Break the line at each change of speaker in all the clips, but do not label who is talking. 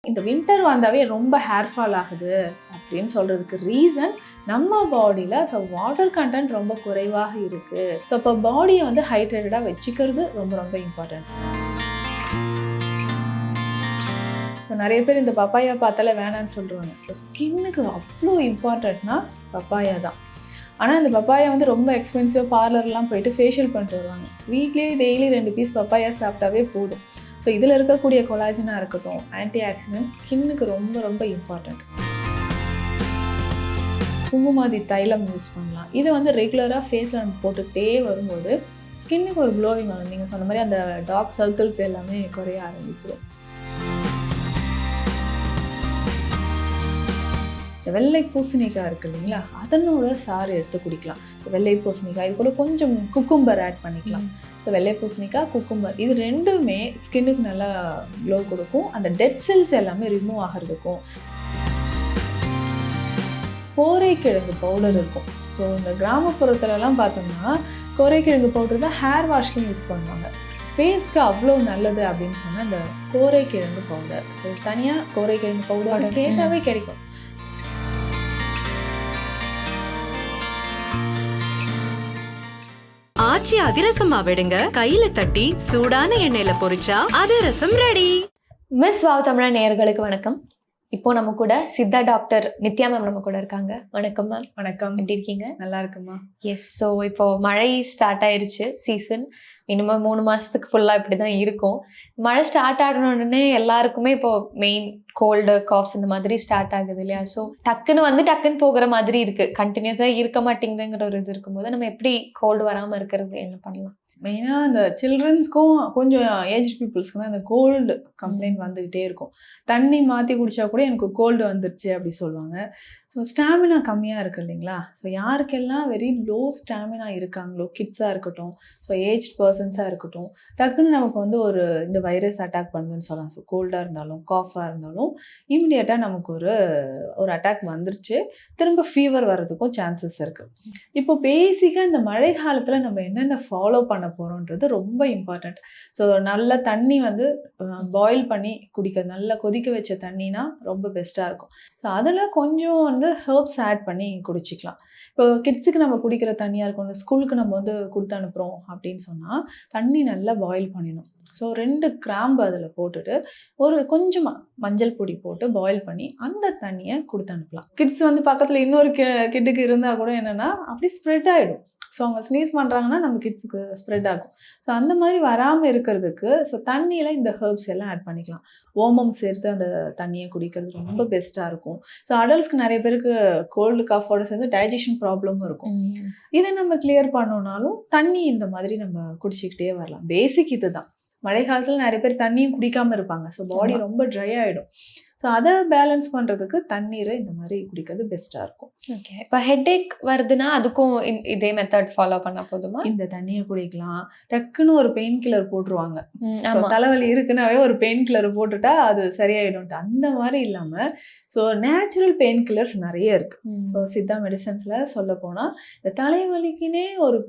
இந்த வின்டர் வந்தாவே ரொம்ப ஹேர் ஃபால் ஆகுது அப்படின்னு சொல்கிறதுக்கு ரீசன் நம்ம பாடியில் வாட்டர் கண்டென்ட் ரொம்ப குறைவாக இருக்குது. ஸோ இப்போ பாடியை வந்து ஹைட்ரேட்டடாக வச்சுக்கிறது ரொம்ப ரொம்ப இம்பார்ட்டன்ட். ஸோ நிறைய பேர் இந்த பப்பாயா பார்த்தாலே வேணான்னு சொல்லுவாங்க. ஸோ ஸ்கின்னுக்கு அவ்வளோ இம்பார்ட்டன்ட்னா பப்பாயா தான். ஆனால் இந்த பப்பாயா வந்து ரொம்ப எக்ஸ்பென்சிவாக பார்லர்லாம் போயிட்டு ஃபேஷியல் பண்ணிட்டு வருவாங்க. வீக்லி டெய்லி 2 பீஸ் பப்பாயா சாப்பிட்டாவே போதும். ஸோ இதில் இருக்கக்கூடிய கொலாஜனாக இருக்கட்டும், ஆன்டி ஆக்சிடென்ட்ஸ் ஸ்கின்னுக்கு ரொம்ப ரொம்ப இம்பார்ட்டண்ட். குங்குமாதி தைலம் யூஸ் பண்ணலாம். இதை வந்து ரெகுலராக ஃபேஸில் நம்ம போட்டுக்கிட்டே வரும்போது ஸ்கின்னுக்கு ஒரு க்ளோவிங் வரும். நீங்கள் சொன்ன மாதிரி அந்த டார்க் சர்க்கிள்ஸ் எல்லாமே குறைய ஆரம்பிச்சிடும். இந்த வெள்ளை பூசணிக்காய் இருக்குது இல்லைங்களா, அதனோட சாறு எடுத்து குடிக்கலாம். ஸோ வெள்ளை பூசணிக்காய் இது கூட கொஞ்சம் குக்கும்பர் ஆட் பண்ணிக்கலாம். ஸோ வெள்ளை பூசணிக்காய், குக்கும்பர் இது ரெண்டுமே ஸ்கின்னுக்கு நல்லா க்ளோ கொடுக்கும். அந்த டெட் செல்ஸ் எல்லாமே ரிமூவ் ஆகிறதுக்கும். கோரைக்கிழங்கு பவுடர் இருக்கும். ஸோ இந்த கிராமப்புறத்துலலாம் பார்த்தோம்னா கோரைக்கிழங்கு பவுடர் தான் ஹேர் வாஷ்க்கும் யூஸ் பண்ணுவாங்க. ஃபேஸ்க்கு அவ்வளோ நல்லது அப்படின்னு சொன்னால் இந்த கோரைக்கிழங்கு பவுடர். ஸோ தனியாக கோரைக்கிழங்கு பவுடர் கேட்டாவே கிடைக்கும்.
ஆச்சி அதிரசமா விடுங்க, கையில தட்டி சூடான எண்ணெயில பொரிச்சா அதிரசம் ரெடி.
மிஸ் வாவ் தமிழா நேயர்களுக்கு வணக்கம். இப்போ நம்ம கூட சித்தா டாக்டர் நித்யா மேம் நம்ம கூட இருக்காங்க. வணக்கம் மேம்.
வணக்கம்.
எப்படி இருக்கீங்க?
நல்லா இருக்குமா?
எஸ். ஸோ இப்போ மழை ஸ்டார்ட் ஆயிருச்சு, சீசன் இனிமேல் 3 மாசத்துக்கு ஃபுல்லா இப்படிதான் இருக்கும். மழை ஸ்டார்ட் ஆன உடனே எல்லாருக்குமே இப்போ மெயின் கோல்டு, காஃப் இந்த மாதிரி ஸ்டார்ட் ஆகுது இல்லையா? ஸோ டக்குன்னு போகிற மாதிரி இருக்கு, கண்டினியூஸா இருக்க மாட்டேங்குதுங்கிற ஒரு இது இருக்கும்போது நம்ம எப்படி கோல்டு வராம இருக்கிறது என்ன பண்ணலாம்?
மெயினாக அந்த சில்ட்ரன்ஸ்க்கும் கொஞ்சம் ஏஜ் பீப்புள்ஸ்க்கு தான் இந்த கோல்டு கம்ப்ளைண்ட் வந்துக்கிட்டே இருக்கும். தண்ணி மாற்றி குடித்தா கூட எனக்கு கோல்டு வந்துருச்சு அப்படி சொல்லுவாங்க. ஸோ ஸ்டாமினா கம்மியாக இருக்குது இல்லைங்களா? ஸோ யாருக்கெல்லாம் வெரி லோ ஸ்டாமினா இருக்காங்களோ, கிட்ஸாக இருக்கட்டும், ஸோ ஏஜ்ட் பர்சன்ஸாக இருக்கட்டும், டக்குன்னு நமக்கு வந்து இந்த வைரஸ் அட்டாக் பண்ணுதுன்னு சொல்லலாம். ஸோ கோல்டாக இருந்தாலும் காஃபாக இருந்தாலும் இம்மிடியேட்டாக நமக்கு ஒரு அட்டாக் வந்துருச்சு, திரும்ப ஃபீவர் வர்றதுக்கும் சான்சஸ் இருக்குது. இப்போ பேசிக்காக இந்த மழை காலத்தில் நம்ம என்னென்ன ஃபாலோ பண்ண போகிறோன்றது ரொம்ப இம்பார்ட்டண்ட். ஸோ நல்ல தண்ணி வந்து பாயில் பண்ணி குடிக்கிறது, நல்லா கொதிக்க வச்ச தண்ணினா ரொம்ப பெஸ்ட்டாக இருக்கும். ஸோ அதில் கொஞ்சம் வந்து ஹெர்ப்ஸ் ஆட் பண்ணி குடிச்சிக்கலாம். இப்போ கிட்ஸுக்கு நம்ம குடிக்கிற தண்ணியாக இருக்கும், இந்த ஸ்கூலுக்கு நம்ம வந்து கொடுத்து அனுப்புகிறோம் அப்படின்னு சொன்னால் தண்ணி நல்லா பாயில் பண்ணிடணும். ஸோ 2 கிராம்பு அதில் போட்டுட்டு கொஞ்சமாக மஞ்சள் பொடி போட்டு பாயில் பண்ணி அந்த தண்ணியை கொடுத்து அனுப்பலாம். கிட்ஸ் வந்து பக்கத்தில் இன்னொரு கிட்டுக்கு இருந்தால் கூட என்னென்னா அப்படி ஸ்ப்ரெட் ஆகிடும். ஸோ அவங்க ஸ்னீஸ் பண்ணுறாங்கன்னா நம்ம கிட்ஸுக்கு ஸ்ப்ரெட் ஆகும். ஸோ அந்த மாதிரி வராமல் இருக்கிறதுக்கு ஸோ தண்ணியில் இந்த ஹெர்ப்ஸ் எல்லாம் ஆட் பண்ணிக்கலாம். ஓமம் சேர்த்து அந்த தண்ணியை குடிக்கிறது ரொம்ப பெஸ்ட்டாக இருக்கும். ஸோ அடல்ட்ஸ்க்கு நிறைய பேருக்கு கோல்டு காஃபோட சேர்ந்து டைஜஷன் ப்ராப்ளமும் இருக்கும். இதை நம்ம கிளியர் பண்ணோனாலும் தண்ணி இந்த மாதிரி நம்ம குடிச்சிக்கிட்டே வரலாம். பேசிக் இது தான். மழை காலத்தில் நிறைய பேர் தண்ணியும் குடிக்காமல் இருப்பாங்க. ஸோ பாடி ரொம்ப ட்ரை ஆகிடும். ஸோ அதை பேலன்ஸ் பண்ணுறதுக்கு தண்ணீரை இந்த மாதிரி குடிக்கிறது பெஸ்ட்டாக இருக்கும்.
ஓகே. இப்போ ஹெட்ஏக் வருதுன்னா அதுக்கும் இதே மெத்தட் ஃபாலோ பண்ண போதுமா?
இந்த தண்ணியை குடிக்கலாம். டக்குன்னு ஒரு பெயின் கில்லர் போட்டுருவாங்க. தலைவலி இருக்குன்னாவே ஒரு பெயின் கில்லர் போட்டுட்டா அது சரியாயிடும். அந்த மாதிரி இல்லாமல் ஸோ நேச்சுரல் பெயின் கில்லர்ஸ் நிறைய இருக்கு. ஸோ சித்தா மெடிசன்ஸ்ல சொல்ல போனால் இந்த தலைவலிக்குன்னே ஒரு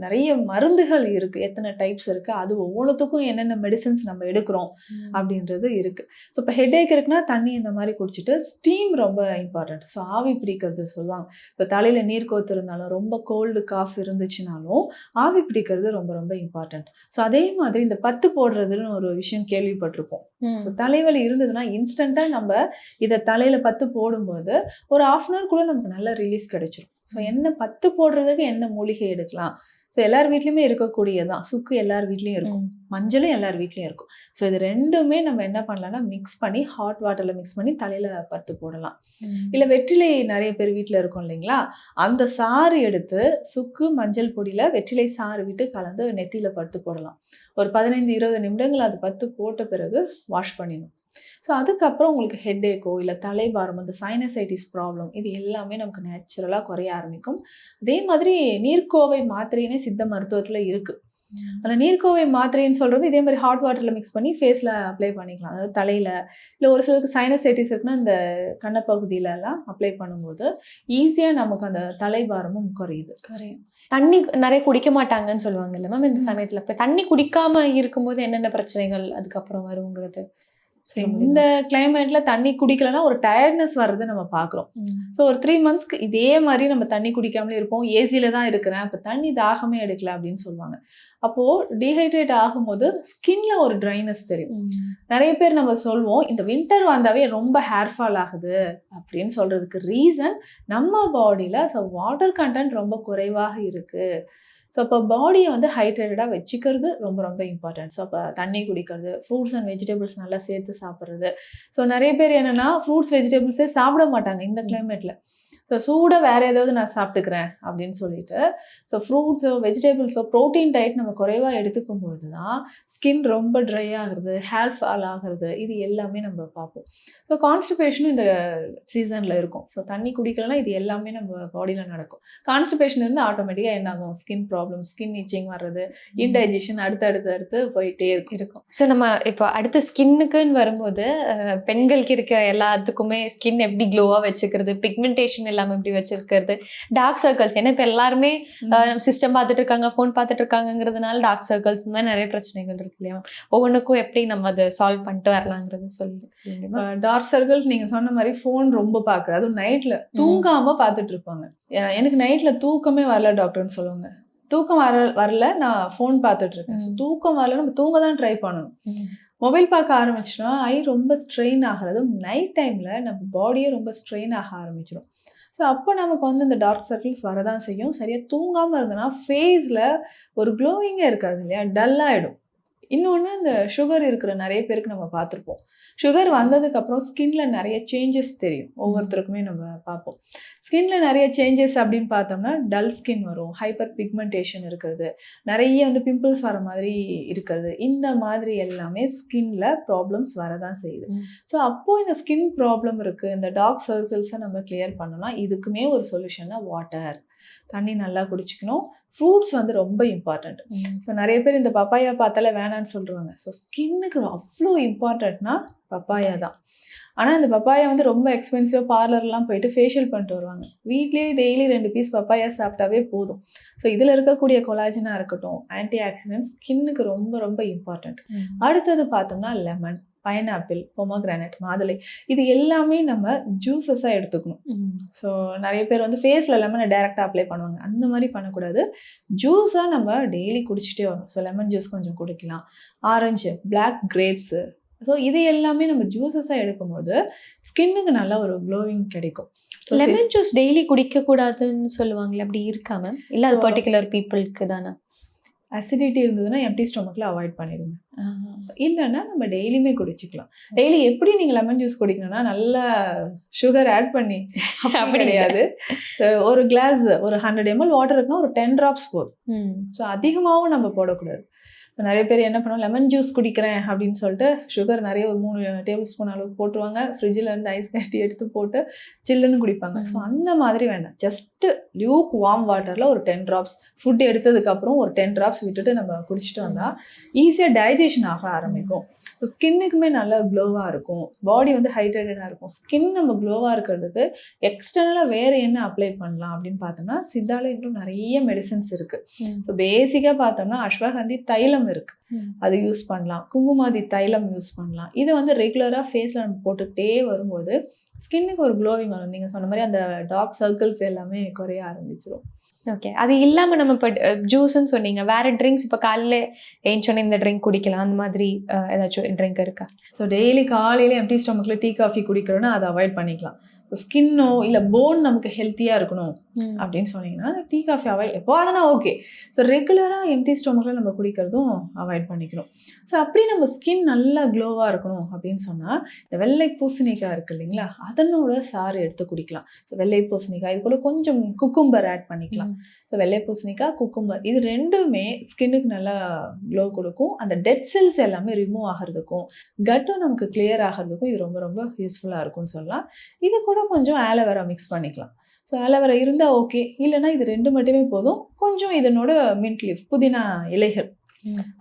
நிறைய மருந்துகள் இருக்கு. எத்தனை டைப்ஸ் இருக்கு, அது ஒவ்வொன்றுத்துக்கும் என்னென்ன மெடிசன்ஸ் நம்ம எடுக்கிறோம் அப்படின்றது இருக்கு. ஸோ இப்போ ஹெட்ஏக் இருக்குன்னா தண்ணி இந்த மாதிரி குடிச்சிட்டு ஸ்டீம் ரொம்ப இம்பார்ட்டன்ட். ஸோ ஆவி பிடிக்கிறது சொல்லுவாங்க. இப்போ தலையில நீர் கோத்து இருந்தாலும், ரொம்ப கோல்டு காஃப் இருந்துச்சுனாலும் ஆவி பிடிக்கிறது ரொம்ப ரொம்ப இம்பார்ட்டன்ட். ஸோ அதே மாதிரி இந்த பத்து போடுறதுன்னு ஒரு விஷயம் கேள்விப்பட்டிருப்போம். தலைவலி இருந்ததுன்னா இன்ஸ்டன்டா நம்ம இதை தலையில பத்து போடும்போது ஒரு 1/2 hour கூட நமக்கு நல்ல ரிலீஃப் கிடைச்சிரும். ஸோ என்ன பத்து போடுறதுக்கு என்ன மூலிகை எடுக்கலாம்? ஸோ எல்லார் வீட்லையுமே இருக்கக்கூடியதான். சுக்கு எல்லார் வீட்லையும் இருக்கும், மஞ்சளும் எல்லார் வீட்லையும் இருக்கும். ஸோ இது ரெண்டுமே நம்ம என்ன பண்ணலாம்னா மிக்ஸ் பண்ணி ஹாட் வாட்டரில் மிக்ஸ் பண்ணி தலையில் பத்து போடலாம். இல்லை வெற்றிலை நிறைய பேர் வீட்டில் இருக்கும் இல்லைங்களா, அந்த சாறு எடுத்து சுக்கு மஞ்சள் பொடியில் வெற்றிலை சாறு விட்டு கலந்து நெத்தியில் பத்து போடலாம். ஒரு 15-20 நிமிடங்கள் அது பத்து போட்ட பிறகு வாஷ் பண்ணிடணும். ஸோ அதுக்கப்புறம் உங்களுக்கு ஹெட்ஏக்கோ இல்லை தலைபாரம், அந்த சைனசைட்டிஸ் ப்ராப்ளம் இது எல்லாமே நமக்கு நேச்சுரலாக குறைய ஆரம்பிக்கும். அதே மாதிரி நீர்க்கோவை மாத்திரையினே சித்த மருத்துவத்தில் இருக்குது. அந்த நீர்க்கோவை மாத்திரைன்னு சொல்கிறது இதே மாதிரி ஹாட் வாட்டரில் மிக்ஸ் பண்ணி ஃபேஸில் அப்ளை பண்ணிக்கலாம். அதாவது தலையில், இல்லை ஒரு சிலருக்கு சைனசைட்டிஸ் இருக்குன்னா இந்த கண்ணப்பகுதியிலலாம் அப்ளை பண்ணும்போது ஈஸியாக நமக்கு அந்த தலைபாரமும் குறையுது.
தண்ணி நிறைய குடிக்க மாட்டாங்கன்னு சொல்லுவாங்க இல்லை மேம் இந்த சமயத்தில்? இப்போ தண்ணி குடிக்காமல் இருக்கும்போது என்னென்ன பிரச்சனைகள் அதுக்கப்புறம் வருங்கிறது?
இந்த கிளைமேட்ல தண்ணி குடிக்கலன்னா ஒரு டயர்ட்னஸ் வர்றது நம்ம பார்க்குறோம். ஸோ ஒரு 3 மந்த்ஸ்க்கு இதே மாதிரி நம்ம தண்ணி குடிக்காமலே இருப்போம். ஏசியில தான் இருக்கிறேன், அப்போ தண்ணி தாகமே எடுக்கல அப்படின்னு சொல்லுவாங்க. அப்போ டீஹைட்ரேட் ஆகும்போது ஸ்கின்ல ஒரு ட்ரைனஸ் தெரியும். நிறைய பேர் நம்ம சொல்வோம் இந்த வின்டர் வந்தாவே ரொம்ப ஹேர் ஃபால் ஆகுது அப்படின்னு சொல்றதுக்கு ரீசன் நம்ம பாடியில வாட்டர் கண்டென்ட் ரொம்ப குறைவாக இருக்கு. ஸோ அப்போ பாடியை வந்து ஹைட்ரேட்டடாக வச்சுக்கிறது ரொம்ப ரொம்ப இம்பார்ட்டன்ட். ஸோ அப்போ தண்ணி குடிக்கிறது, ஃப்ரூட்ஸ் அண்ட் வெஜிடபிள்ஸ் நல்லா சேர்த்து சாப்பிட்றது. ஸோ நிறைய பேர் என்னென்னா ஃப்ரூட்ஸ் வெஜிடபிள்ஸே சாப்பிட மாட்டாங்க இந்த கிளைமேட்டில். ஸோ சூடாக வேறு ஏதாவது நான் சாப்பிட்டுக்கிறேன் அப்படின்னு சொல்லிட்டு ஸோ ஃப்ரூட்ஸோ வெஜிடபிள்ஸோ ப்ரோட்டீன் டயட் நம்ம குறைவாக எடுத்துக்கும் பொழுது தான் ஸ்கின் ரொம்ப ட்ரை ஆகுறது, ஹேர் ஃபால் ஆகுறது, இது எல்லாமே நம்ம பார்ப்போம். ஸோ கான்ஸ்டிபேஷனும் இந்த சீசனில் இருக்கும். ஸோ தண்ணி குடிக்கலன்னா இது எல்லாமே நம்ம பாடியில் நடக்கும். கான்ஸ்டிபேஷன் இருந்து ஆட்டோமேட்டிக்காக என்ன ஆகும், ஸ்கின் ப்ராப்ளம், ஸ்கின் இச்சிங் வர்றது, இன்டைஜஷன் அடுத்து போயிட்டே இருக்கும்.
ஸோ நம்ம இப்போ அடுத்த ஸ்கின்னுக்குன்னு வரும்போது பெண்களுக்கு இருக்கிற எல்லாத்துக்குமே ஸ்கின் எப்படி க்ளோவாக வச்சுக்கிறது, பிக்மெண்டேஷன் இல்லாமல் எப்படி வச்சிருக்கிறது, டார்க் சர்க்கிள்ஸ், ஏன்னா இப்போ எல்லாருமே சிஸ்டம் பார்த்துட்டு இருக்காங்க, ஃபோன் பார்த்துட்டு இருக்காங்கிறதுனால டார்க் சர்க்கிள்ஸ் இந்த மாதிரி நிறைய பிரச்சனைகள் இருக்கு இல்லையா? ஒவ்வொன்றுக்கும் எப்படி நம்ம அதை சால்வ் பண்ணிட்டு வரலாங்கிறது சொல்லுங்க.
டார்க் சர்க்கிள்ஸ் நீங்க சொன்ன மாதிரி ஃபோன் ரொம்ப பார்க்குறது, அதுவும் நைட்ல தூங்காம பார்த்துட்டு இருப்பாங்க. எனக்கு நைட்ல தூக்கமே வரல டாக்டர்னு சொல்லுவாங்க. தூக்கம் வரல, நான் ஃபோன் பார்த்துட்டு இருக்கேன். தூக்கம் வரல, நம்ம தூங்க தான் ட்ரை பண்ணணும். மொபைல் பார்க்க ஆரம்பிச்சோன்னா ஐ ரொம்ப ஸ்ட்ரெயின் ஆகிறது, நைட் டைம்ல நம்ம பாடியே ரொம்ப ஸ்ட்ரெயின் ஆக ஆரம்பிச்சிடும். ஸோ அப்போ நமக்கு வந்து இந்த டார்க் சர்க்கிள்ஸ் வரதான் செய்யும். சரியாக தூங்காமல் இருந்ததுன்னா ஃபேஸில் ஒரு க்ளோயிங்கே இருக்காது இல்லையா, டல்லாகிடும். இன்னொன்று இந்த சுகர் இருக்கிற நிறைய பேருக்கு நம்ம பார்த்துருப்போம். சுகர் வந்ததுக்கப்புறம் ஸ்கின்ல நிறைய சேஞ்சஸ் தெரியும், ஒவ்வொருத்தருக்குமே நம்ம பார்ப்போம். ஸ்கின்ல நிறைய சேஞ்சஸ் அப்படின்னு பார்த்தோம்னா டல் ஸ்கின் வரும், ஹைப்பர் பிக்மெண்டேஷன் இருக்கிறது, நிறைய வந்து பிம்பிள்ஸ் வர மாதிரி இருக்கிறது, இந்த மாதிரி எல்லாமே ஸ்கின்ல ப்ராப்ளம்ஸ் வரதான் செய்யுது. ஸோ அப்போ இந்த ஸ்கின் ப்ராப்ளம் இருக்கு, இந்த டார்க் சர்க்கிள்ஸை நம்ம கிளியர் பண்ணலாம். இதுக்குமே ஒரு சொல்யூஷன்னா வாட்டர், தண்ணி நல்லா குடிச்சிக்கணும். ஃப்ரூட்ஸ் வந்து ரொம்ப இம்பார்ட்டண்ட். ஸோ நிறைய பேர் இந்த பப்பாயா பார்த்தாலே வேணான்னு சொல்லுவாங்க. ஸோ ஸ்கின்னுக்கு அவ்வளோ இம்பார்ட்டன்ட்னா பப்பாயா தான். ஆனால் இந்த பப்பாயா வந்து ரொம்ப எக்ஸ்பென்சிவாக பார்லர்லாம் போயிட்டு ஃபேஷியல் பண்ணிட்டு வருவாங்க. வீட்லேயே டெய்லி 2 பீஸ் பப்பாயா சாப்பிட்டாவே போதும். ஸோ இதில் இருக்கக்கூடிய கொலாஜனாக இருக்கட்டும், ஆன்டி ஆக்சிடென்ட்ஸ் ஸ்கின்னுக்கு ரொம்ப ரொம்ப இம்பார்ட்டண்ட். அடுத்தது பார்த்தோம்னா லெமன், பைனாப்பிள், பொமோகிரானட், மாதுளை, இது எல்லாமே நம்ம ஜூஸஸாக எடுத்துக்கணும். ஸோ நிறைய பேர் வந்து ஃபேஸில் லெமனை டைரெக்டாக அப்ளை பண்ணுவாங்க, அந்த மாதிரி பண்ணக்கூடாது. ஜூஸாக நம்ம டெய்லி குடிச்சிட்டே வரும். ஸோ லெமன் ஜூஸ் கொஞ்சம் குடிக்கலாம், ஆரஞ்சு, பிளாக் கிரேப்ஸு, ஸோ இது எல்லாமே நம்ம ஜூஸஸாக எடுக்கும்போது ஸ்கின்னுக்கு நல்ல ஒரு க்ளோவிங் கிடைக்கும்.
லெமன் ஜூஸ் டெய்லி குடிக்கக்கூடாதுன்னு சொல்லுவாங்களே, அப்படி இருக்காம? இல்லை அது பர்டிகுலர் பீப்புளுக்கு தானே?
அசிடிட்டி இருந்ததுன்னா எம்டி ஸ்டொமக்கில் அவாய்ட் பண்ணிடுங்க. இல்லைன்னா நம்ம டெய்லியுமே குடிச்சிக்கலாம். டெய்லி எப்படி நீங்கள் லெமன் ஜூஸ் குடிக்கணும்னா நல்லா சுகர் ஆட் பண்ணி அப்படி கிடையாது. ஒரு கிளாஸ் ஒரு 100 ml வாட்டர் இருக்குன்னா ஒரு 10 drops போதும். ஸோ அதிகமாகவும் நம்ம போடக்கூடாது. இப்போ நிறைய பேர் என்ன பண்ணுவோம், லெமன் ஜூஸ் குடிக்கிறேன் அப்படின்னு சொல்லிட்டு சுகர் நிறைய ஒரு 3 டேபிள் ஸ்பூன் அளவுக்கு போட்டுருவாங்க. ஃப்ரிட்ஜில் இருந்து ஐஸ் கட்டி எடுத்து போட்டு சில்லுன்னு குடிப்பாங்க. ஸோ அந்த மாதிரி வேண்டாம். ஜஸ்ட்டு லியூக் வார்ம் வாட்டரில் ஒரு 10 drops, ஃபுட் எடுத்ததுக்கப்புறம் ஒரு 10 drops விட்டுட்டு நம்ம குடிச்சிட்டு வந்தால் ஈஸியாக டைஜஷன் ஆக ஆரம்பிக்கும். ஸோ ஸ்கின்னுக்குமே நல்லா க்ளோவாக இருக்கும், பாடி வந்து ஹைட்ரேட்டடாக இருக்கும். ஸ்கின் நம்ம க்ளோவாக இருக்கிறதுக்கு எக்ஸ்டர்னலாக வேறு என்ன அப்ளை பண்ணலாம் அப்படின்னு பார்த்தோம்னா சித்தால இன்னும் நிறைய மெடிசன்ஸ் இருக்குது. ஸோ பேசிக்காக பார்த்தோம்னா அஸ்வகந்தி தைலம் இருக்குது, அது யூஸ் பண்ணலாம். குங்குமாதி தைலம் யூஸ் பண்ணலாம். இதை வந்து ரெகுலராக ஃபேஸில் நம்ம போட்டுக்கிட்டே வரும்போது ஸ்கின்னுக்கு ஒரு க்ளோவிங் வரும். நீங்கள் சொன்ன மாதிரி அந்த டார்க் சர்க்கிள்ஸ் எல்லாமே குறைய ஆரம்பிச்சிடும்.
ஓகே, அது இல்லாமல் நம்ம இப்போ ஜூஸ்ன்னு சொன்னீங்க, வேறு ட்ரிங்க்ஸ் இப்போ காலையில் ஏஞ்சோன்னே இந்த ட்ரிங்க் குடிக்கலாம், அந்த மாதிரி ஏதாச்சும் ட்ரிங்க் இருக்கா?
ஸோ டெய்லி காலையில் எம்டி ஸ்டொமக்கில் டீ காஃபி குடிக்கிறோன்னா அதை அவாய்ட் பண்ணிக்கலாம். ஸ்கின்னோ இல்லை போன் நமக்கு ஹெல்த்தியாக இருக்கணும் அப்படின்னு சொன்னீங்கன்னா டீ காஃபி அவாய்ட், எப்போ அதனால் ஓகே. ஸோ ரெகுலராக எம்டி ஸ்டொமக்கில் நம்ம குடிக்கிறதும் அவாய்ட் பண்ணிக்கணும். ஸோ அப்படி நம்ம ஸ்கின் நல்லா க்ளோவாக இருக்கணும் அப்படின்னு சொன்னால் இந்த வெள்ளை பூசணிக்காய் இருக்குது இல்லைங்களா, அதனோட சாறு எடுத்து குடிக்கலாம். ஸோ வெள்ளை பூசணிக்காய் இது கூட கொஞ்சம் குக்கும்பர் ஆட் பண்ணிக்கலாம். ஸோ வெள்ளை பூசணிக்காய், குக்கும்பர், இது ரெண்டுமே ஸ்கின்னுக்கு நல்லா க்ளோ கொடுக்கும். அந்த டெட் செல்ஸ் எல்லாமே ரிமூவ் ஆகிறதுக்கும் கட்டும் நமக்கு கிளியர் ஆகிறதுக்கும் இது ரொம்ப ரொம்ப யூஸ்ஃபுல்லாக இருக்கும்னு சொல்லலாம். இது கூட கொஞ்சம் ஆலோவேரா மிக்ஸ் பண்ணிக்கலாம். ஸோ ஆலோவேரா இருந்தால் ஓகே, இல்லைனா இது 2 மட்டுமே போதும். கொஞ்சம் இதனோட மின்ட் லீஃப், புதினா இலைகள்,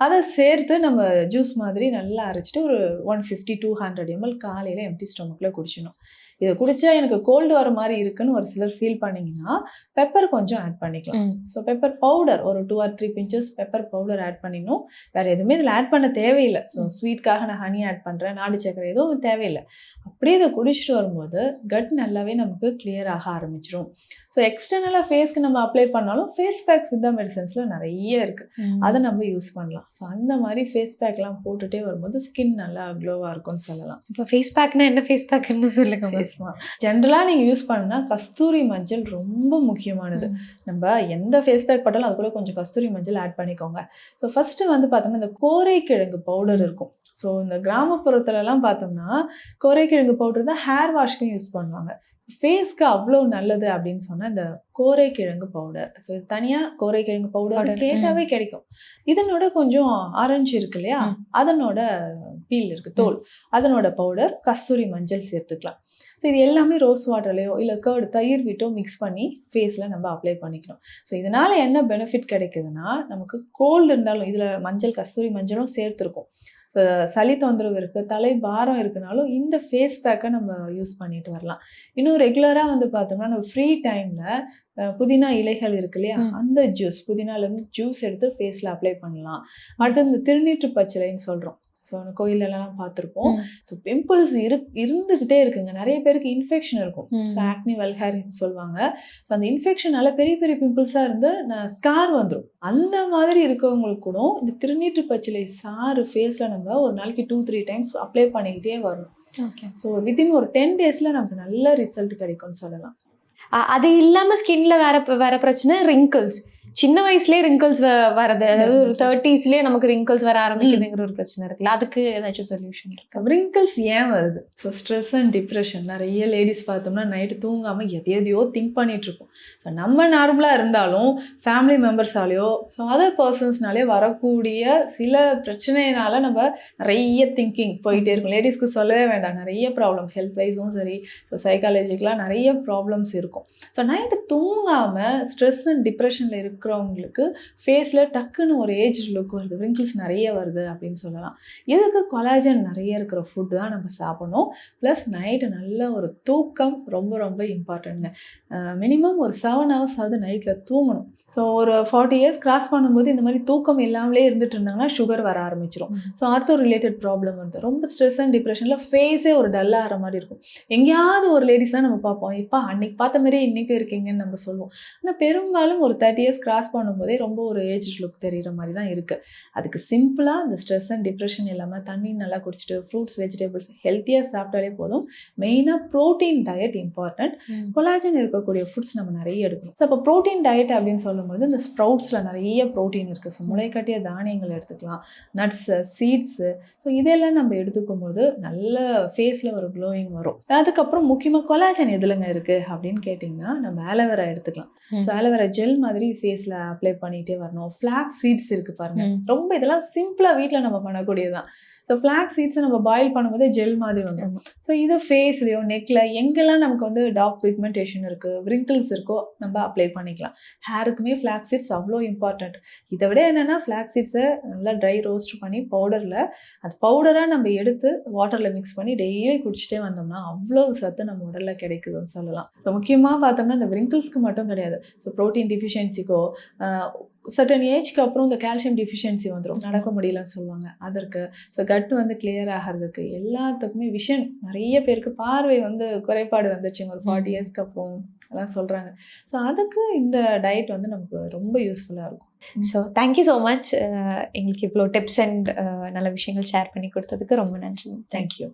அதை சேர்த்து நம்ம ஜூஸ் மாதிரி நல்லா அரைச்சிட்டு ஒரு 150-200 ml காலையில் எம்டி ஸ்டொமக்கில் குடிச்சிடணும். இதை குடிச்சா எனக்கு கோல்டு வர மாதிரி இருக்குன்னு ஒரு சிலர் ஃபீல் பண்ணீங்கன்னா பெப்பர் கொஞ்சம் ஆட் பண்ணிக்கலாம். ஸோ பெப்பர் பவுடர் ஒரு 2 or 3 pinches pepper powder add பண்ணிடணும். வேற எதுவுமே இதில் ஆட் பண்ண தேவையில்லை. ஸோ ஸ்வீட்காக நான் ஹனி ஆட் பண்ணுறேன், நாட்டு சக்கரை எதுவும் தேவையில்லை. அப்படியே இதை குடிச்சிட்டு வரும்போது கட் நல்லாவே நமக்கு கிளியர் ஆக ஆரம்பிச்சிடும். ஸோ எக்ஸ்டர்னலாக ஃபேஸ்க்கு நம்ம அப்ளை பண்ணாலும் ஃபேஸ் பேக் சித்தா மெடிசன்ஸில் நிறைய இருக்குது, அதை நம்ம யூஸ் பண்ணலாம். ஸோ அந்த மாதிரி ஃபேஸ் பேக்லாம் போட்டுகிட்டே வரும்போது ஸ்கின் நல்லா க்ளோவாக இருக்கும்னு சொல்லலாம்.
இப்போ ஃபேஸ் பேக்னா என்ன ஃபேஸ் பேக்னு சொல்லுங்க.
ஜென்ரலாக நீங்கள் யூஸ் பண்ணா கஸ்தூரி மஞ்சள் ரொம்ப முக்கியமானது. நம்ம எந்த ஃபேஸ் பேக் போட்டாலும் அது கூட கொஞ்சம் கஸ்தூரி மஞ்சள் ஆட் பண்ணிக்கோங்க. ஸோ ஃபஸ்ட்டு வந்து பார்த்தோம்னா இந்த கோரைக்கிழங்கு பவுடர் இருக்கும். ஸோ இந்த கிராமப்புறத்துலலாம் பார்த்தோம்னா கோரைக்கிழங்கு பவுடர் தான் ஹேர் வாஷ்க்கும் யூஸ் பண்ணுவாங்க. ஃபேஸ்க்கு அவ்வளோ நல்லது அப்படின்னு சொன்னால் இந்த கோரைக்கிழங்கு பவுடர். ஸோ இது தனியாக கோரைக்கிழங்கு பவுடர் கேட்டாவே கிடைக்கும். இதனோட கொஞ்சம் ஆரஞ்சு இருக்கு இல்லையா, அதனோட பீல் இருக்குது, தோல், அதனோட பவுடர், கஸ்தூரி மஞ்சள் சேர்த்துக்கலாம். ஸோ இது எல்லாமே ரோஸ் வாட்டர்லையோ இல்லை கர்டு தயிர் விட்டோ மிக்ஸ் பண்ணி ஃபேஸில் நம்ம அப்ளை பண்ணிக்கணும். ஸோ இதனால் என்ன பெனிஃபிட் கிடைக்குதுன்னா, நமக்கு கோல்டு இருந்தாலும் இதில் மஞ்சள் கஸ்தூரி மஞ்சளும் சேர்த்துருக்கும். சளி தொந்தரவு இருக்குது, தலை பாரம் இருக்குனாலும் இந்த ஃபேஸ் பேக்கை நம்ம யூஸ் பண்ணிட்டு வரலாம். இன்னும் ரெகுலராக வந்து பார்த்தோம்னா நம்ம ஃப்ரீ டைமில் புதினா இலைகள் இருக்கு இல்லையா, அந்த ஜூஸ், புதினாலேருந்து ஜூஸ் எடுத்து ஃபேஸில் அப்ளை பண்ணலாம். அடுத்து இந்த திருநீற்று பச்சிலைன்னு சொல்கிறோம். ஸோ கோயிலெல்லாம் பார்த்துருப்போம். ஸோ பிம்பிள்ஸ் இருந்துக்கிட்டே இருக்குங்க. நிறைய பேருக்கு இன்ஃபெக்ஷன் இருக்கும். ஸோ ஆக்னி வல்ஹாரின்னு சொல்லுவாங்க. ஸோ அந்த இன்ஃபெக்ஷனால பெரிய பெரிய பிம்பிள்ஸாக இருந்து ஸ்கார் வந்துடும். அந்த மாதிரி இருக்கவங்களுக்கு கூட இந்த திருநீற்று பச்சிலை சாறு ஃபேஸில் நம்ம ஒரு நாளைக்கு 2-3 times அப்ளை பண்ணிக்கிட்டே வரணும்.
ஓகே.
ஸோ வித்தின் ஒரு 10 days நமக்கு நல்ல ரிசல்ட் கிடைக்கும்னு சொல்லலாம்.
அது இல்லாமல் ஸ்கின்ல வேற பிரச்சனை ரிங்கிள்ஸ். சின்ன வயசுலேயே ரிங்கிள்ஸ் வரது, அதாவது ஒரு 30sலேயே நமக்கு ரிங்கிள்ஸ் வர ஆரம்பிக்குதுங்கிற ஒரு பிரச்சனை இருக்குல்ல, அதுக்கு ஏதாச்சும் சொல்யூஷன் இருக்கு?
ரிங்கிள்ஸ் ஏன் வருது? So stress and depression. நிறைய லேடிஸ் பார்த்தோம்னா நைட்டு தூங்காமல் எதையோ திங்க் பண்ணிட்டு இருக்கோம். ஸோ நம்ம நார்மலாக இருந்தாலும் ஃபேமிலி மெம்பர்ஸாலேயோ ஸோ அதர் பர்சன்ஸ்னாலே வரக்கூடிய சில பிரச்சனையினால நம்ம நிறைய திங்கிங் போயிட்டே இருக்கும். லேடிஸ்க்கு சொல்லவே வேண்டாம், நிறைய ப்ராப்ளம் ஹெல்த் வைஸும் சரி, ஸோ சைக்காலஜிக்கலாக நிறைய ப்ராப்ளம்ஸ் இருக்கும். ஸோ நைட்டு தூங்காமல் ஸ்ட்ரெஸ் அண்ட் டிப்ரெஷனில் இருக்கிறவங்களுக்கு ஃபேஸில் டக்குன்னு ஒரு ஏஜ் லுக் வருது, ரிங்கிள்ஸ் நிறைய வருது அப்படின்னு சொல்லலாம். இதுக்கு கொலாஜன் நிறைய இருக்கிற ஃபுட்டு தான் நம்ம சாப்பிடணும். ப்ளஸ் நைட்டு நல்ல ஒரு தூக்கம் ரொம்ப ரொம்ப இம்பார்ட்டன்ட்ங்க. மினிமம் ஒரு 7 hours நைட்டில் தூங்கணும். ஸோ ஒரு 40 years கிராஸ் பண்ணும்போது இந்த மாதிரி தூக்கம் இல்லாமலே இருந்துட்டு இருந்தாங்கன்னா சுகர் வர ஆரம்பிச்சிடும். ஸோ ஆர்த்தோ ரிலேட்டட் ப்ராப்ளம் வந்து ரொம்ப ஸ்ட்ரெஸ் அண்ட் டிப்ரெஷனில் ஃபேஸே ஒரு டல்லாக ஆகிற மாதிரி இருக்கும். எங்கேயாவது ஒரு லேடிஸ் தான் நம்ம பார்ப்போம், இப்போ அன்னைக்கு பார்த்த மாதிரியே இன்றைக்கும் இருக்கீங்கன்னு நம்ம சொல்லுவோம். ஆனால் பெரும்பாலும் ஒரு 30 years கிராஸ் பண்ணும்போதே ரொம்ப ஒரு ஏஜ் லுக் தெரிகிற மாதிரி தான் இருக்குது. அதுக்கு சிம்பிளாக இந்த ஸ்ட்ரெஸ் அண்ட் டிப்ரெஷன் இல்லாமல் தண்ணி நல்லா குடிச்சிட்டு ஃப்ரூட்ஸ் வெஜிடபிள்ஸ் ஹெல்த்தியாக சாப்பிட்டாலே போதும். மெயினாக ப்ரோட்டீன் டயட் இம்பார்ட்டன்ட். கொலாஜன் இருக்கக்கூடிய ஃபுட்ஸ் நம்ம நிறைய எடுக்கணும். ஸோ இப்போ ப்ரோட்டீன் டயட் அப்படின்னு சொல்லும்போது இந்த ஸ்ப்ரவுட்ஸில் நிறைய ப்ரோட்டீன் இருக்குது. ஸோ முளைக்கட்டிய தானியங்கள் எடுத்துக்கலாம், நட்ஸு, சீட்ஸு. ஸோ இதெல்லாம் நம்ம எடுத்துக்கும்போது நல்ல ஃபேஸில் ஒரு க்ளோயிங் வரும். அதுக்கப்புறம் முக்கியமாக கொலாஜன் எதுலங்க இருக்குது அப்படின்னு கேட்டிங்கன்னா நம்ம ஆலோவேரா எடுத்துக்கலாம். ஸோ ஆலோவேரா ஜெல் மாதிரி ஃபேஸில் அப்ளை பண்ணிகிட்டே வரணும். ஃப்ளாக்ஸ் சீட்ஸ் இருக்குது பாருங்கள், ரொம்ப இதெல்லாம் சிம்பிளாக வீட்டில் நம்ம பண்ணக்கூடியதான். ஸோ ஃப்ளாக்ஸ் சீட்ஸை நம்ம பாயில் பண்ணும்போதே ஜெல் மாதிரி வந்துடும். ஸோ இதை ஃபேஸ்லையோ நெக்கில் எங்கெல்லாம் நமக்கு வந்து டார்க் பிக்மெண்டேஷன் இருக்குது, ரிங்கிள்ஸ் இருக்கோ நம்ம அப்ளை பண்ணிக்கலாம். ஹேருக்குமே ஃப்ளாக்ஸ் சீட்ஸ் அவ்வளோ இம்பார்ட்டண்ட். இதை விட என்னென்னா ஃப்ளாக்ஸ் சீட்ஸை நல்லா ட்ரை ரோஸ்ட் பண்ணி பவுடரில் அது பவுடராக நம்ம எடுத்து வாட்டரில் மிக்ஸ் பண்ணி டெய்லி குடிச்சிட்டே வந்தோம்னா அவ்வளோ சத்து நம்ம உடலில் கிடைக்குதுன்னு சொல்லலாம். ஸோ முக்கியமாக பார்த்தோம்னா இந்த ரிங்கிள்ஸ்க்கு மட்டும் கிடையாது. ஸோ ப்ரோட்டீன் டிஃபிஷியன்சிக்கோ சர்டன் ஏஜ்க்கு அப்புறம் இந்த கால்சியம் டிஃபிஷியன்சி வந்துடும், நடக்க முடியலன்னு சொல்லுவாங்க, அதற்கு. ஸோ கட் வந்து கிளியர் ஆகிறதுக்கு எல்லாத்துக்குமே விஷன், நிறைய பேருக்கு பார்வை வந்து குறைபாடு வந்துச்சுங்க ஒரு 40 yearsக்கு அப்புறம் எல்லாம் சொல்கிறாங்க. ஸோ அதுக்கு இந்த டயட் வந்து நமக்கு ரொம்ப யூஸ்ஃபுல்லாக இருக்கும்.
So thank you so much. எங்களுக்கு இவ்வளோ டிப்ஸ் அண்ட் நல்ல விஷயங்கள் ஷேர் பண்ணி கொடுத்ததுக்கு ரொம்ப நன்றி.
தேங்க்யூ.